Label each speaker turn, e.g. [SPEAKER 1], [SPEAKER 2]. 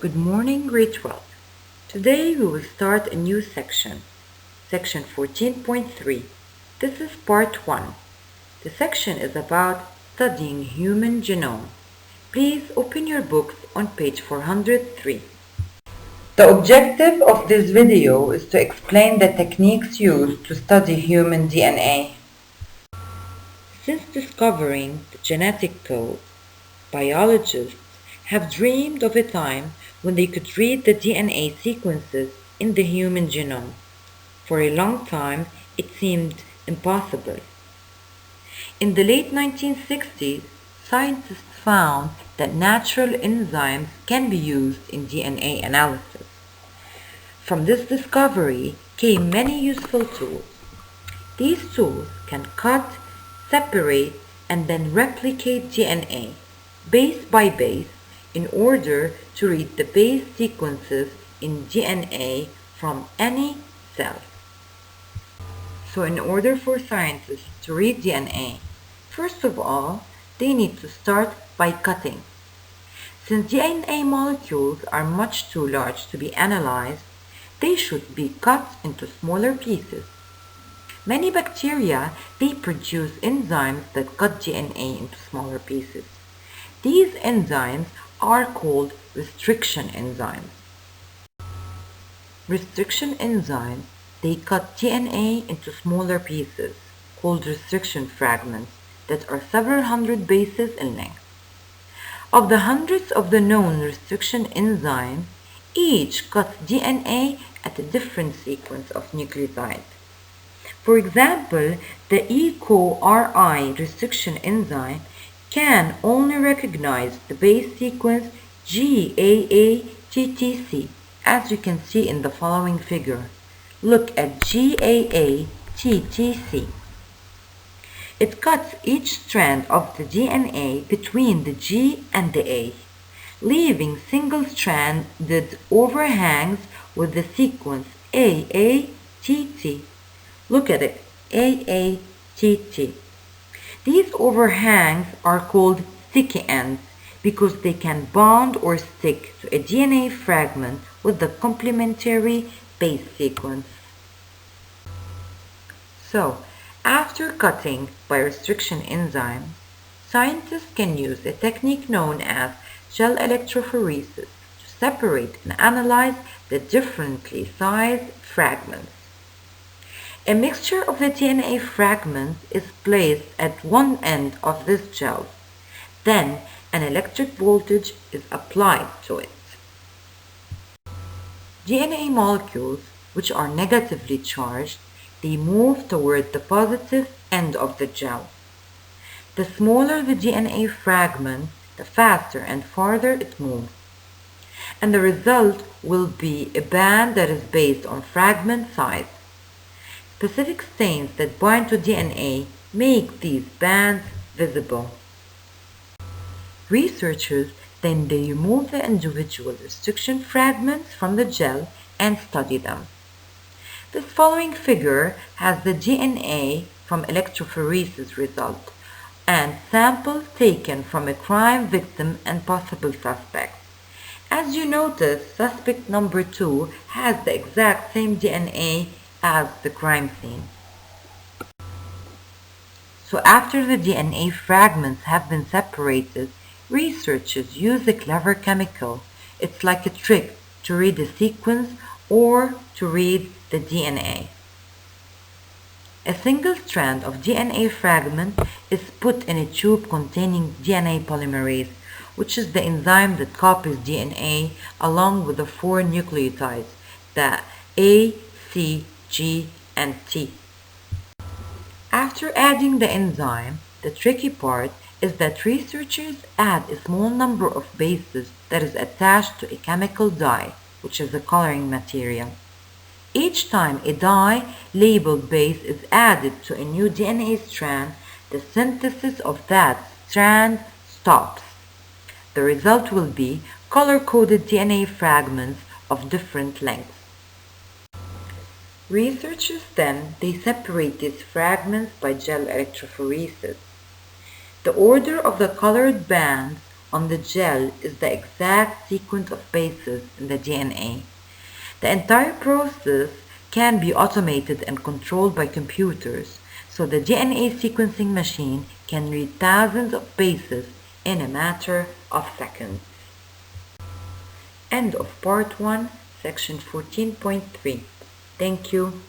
[SPEAKER 1] Good morning, grade 12. Today we will start a new section, section 14.3. This is part 1. The section is about studying human genome. Please open your books on page 403. The objective of this video is to explain the techniques used to study human DNA. Since discovering the genetic code, biologists have dreamed of a time when they could read the DNA sequences in the human genome. For a long time, it seemed impossible. In the late 1960s, scientists found that natural enzymes can be used in DNA analysis. From this discovery came many useful tools. These tools can cut, separate, and then replicate DNA, base by base, in order to read the base sequences in DNA from any cell. So in order for scientists to read DNA, first of all, they need to start by cutting. Since DNA molecules are much too large to be analyzed, they should be cut into smaller pieces. Many bacteria, they produce enzymes that cut DNA into smaller pieces. These enzymes are called restriction enzymes. Restriction enzymes, they cut DNA into smaller pieces, called restriction fragments, that are several hundred bases in length. Of the hundreds of the known restriction enzymes, each cuts DNA at a different sequence of nucleotides. For example, the EcoRI restriction enzyme can only recognize the base sequence GAATTC, as you can see in the following figure. Look at GAATTC. It cuts each strand of the DNA between the G and the A, leaving single-stranded overhangs with the sequence AATT. Look at it, AATT. These overhangs are called sticky ends because they can bond or stick to a DNA fragment with the complementary base sequence. So, after cutting by restriction enzymes, scientists can use a technique known as gel electrophoresis to separate and analyze the differently sized fragments. A mixture of the DNA fragments is placed at one end of this gel. Then an electric voltage is applied to it. DNA molecules, which are negatively charged, they move toward the positive end of the gel. The smaller the DNA fragment, the faster and farther it moves. And the result will be a band that is based on fragment size. Specific stains that bind to DNA make these bands visible. Researchers then remove the individual restriction fragments from the gel and study them. This following figure has the DNA from electrophoresis result and samples taken from a crime victim and possible suspect. As you notice, suspect number 2 has the exact same DNA as the crime scene. So after the DNA fragments have been separated, researchers use a clever chemical. It's like a trick to read the sequence or to read the DNA. A single strand of DNA fragment is put in a tube containing DNA polymerase, which is the enzyme that copies DNA along with the 4 nucleotides, the A, C, G, and T. After adding the enzyme, the tricky part is that researchers add a small number of bases that is attached to a chemical dye, which is a coloring material. Each time a dye labeled base is added to a new DNA strand, the synthesis of that strand stops. The result will be color-coded DNA fragments of different lengths. Researchers then separate these fragments by gel electrophoresis. The order of the colored bands on the gel is the exact sequence of bases in the DNA. The entire process can be automated and controlled by computers, so the DNA sequencing machine can read thousands of bases in a matter of seconds. End of part 1, section 14.3. Thank you.